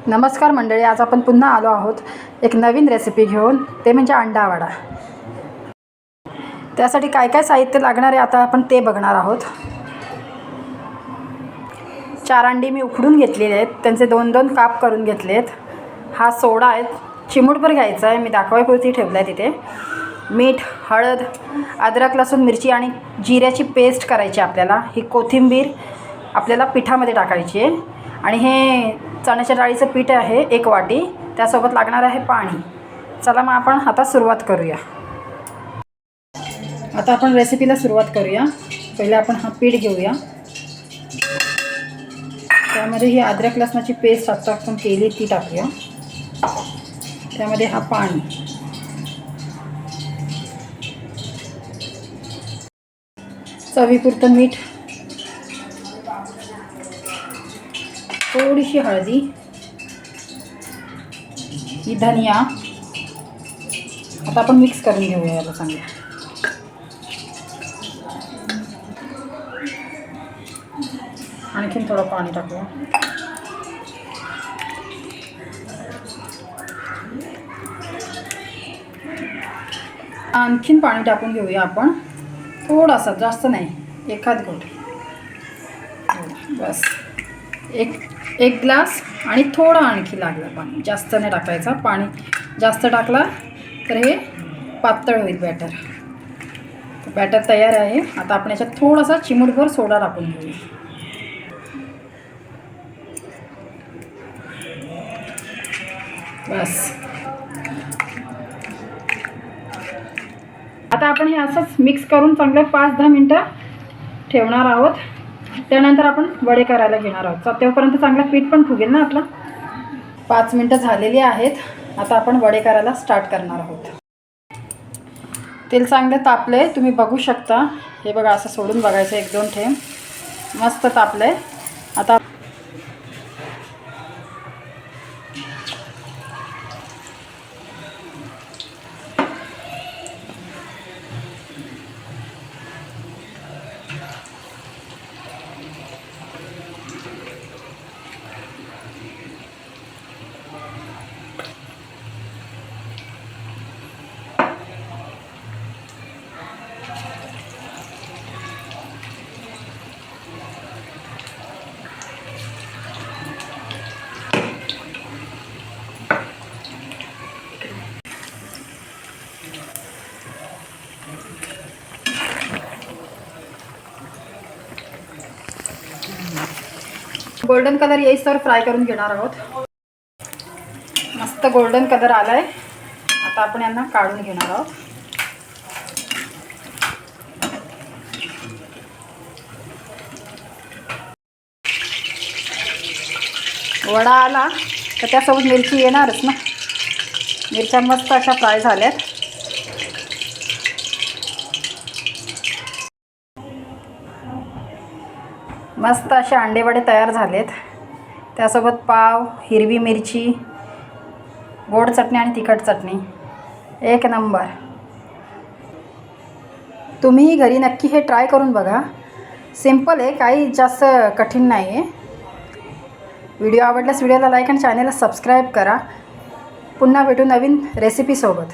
नमस्कार मंडळी, आज आपण पुन्हा आलो आहोत एक नवीन रेसिपी घेऊन, ते म्हणजे अंडा वडा। त्यासाठी काय काय साहित्य लागणार आहे आता आपण ते बघणार आहोत। 4 अंडी मी उकडून घेतलेले आहेत, त्यांचे 2-2 काप करून घेतलेत। हा सोडा आहे, चिमूटभर घ्यायचा आहे, मी दाखवायपुरती ठेवला आहे तिथे। मीठ, हळद, अद्रक लसूण मिरची आणि जिऱ्याची पेस्ट करायची आपल्याला। ही कोथिंबीर आपल्याला पिठामध्ये टाकायची आहे आणि हे चण्याच्या डाळीचं पीठ आहे 1 वाटी, त्यासोबत लागणार आहे पाणी। चला मग आपण आता सुरुवात करूया। आता आपण रेसिपीला सुरुवात करूया। पहिले आपण हा पीठ घेऊया, त्यामध्ये ही अद्रक लसणाची पेस्ट आता आपण केली ती टाकूया। त्यामध्ये हा पाणी, चवीपुरतं मीठ, थोडीशी हळदी, ही धनिया। आता आपण मिक्स करून घेऊया याला चांगलं। आणखीन थोडं पाणी टाकूया। आणखीन पाणी टाकून घेऊया आपण, थोडासा, जास्त नाही, एखाद घोट बस। एक ग्लास आणि थोडं आणखी लागलं पाणी, जास्त नाही टाकायचा। पाणी जास्त टाकला तर हे पातळ होईल बॅटर। बॅटर तयार आहे। आता आपण याच्यात थोडासा चिमूटभर सोडा टाकून घेऊया। बस। आता आपण हे असंच मिक्स करून चांगलं 5-10 मिनटं ठेवणार आहोत। त्यानंतर आपण वडे करायला घेणार आहोत। तेव्हापर्यंत चांगलं पीठ पण फुगेल ना आपलं। 5 मिनटं झालेली आहेत। आता आपण वडे करायला स्टार्ट करणार आहोत। तेल चांगलं तापलंय, तुम्ही बघू शकता। हे बघा, असं सोडून बघायचं 1-2 थेंब, मस्त तापलंय। आता गोल्डन कलर येईस्तोवर फ्राय करून घेणार आहोत। मस्त गोल्डन कलर आलाय। आता आपण यांना काढून घेणार आहोत। वडा आला तर त्यासोबत मिरची येणारच ना। मिरच्या मस्त अशा फ्राय झाल्यात। मस्त असे अंडेवडे तयार झालेत। त्यासोबत पाव, हिरवी मिरची, गोड चटणी आणि तिखट चटणी, एक नंबर। तुम्हीही घरी नक्की हे ट्राय करून बघा। सिंपल आहे, काही जास्त कठीण नाही आहे। व्हिडिओ आवडल्यास व्हिडिओला लाईक आणि चॅनलला सबस्क्राईब करा। पुन्हा भेटू नवीन रेसिपीसोबत।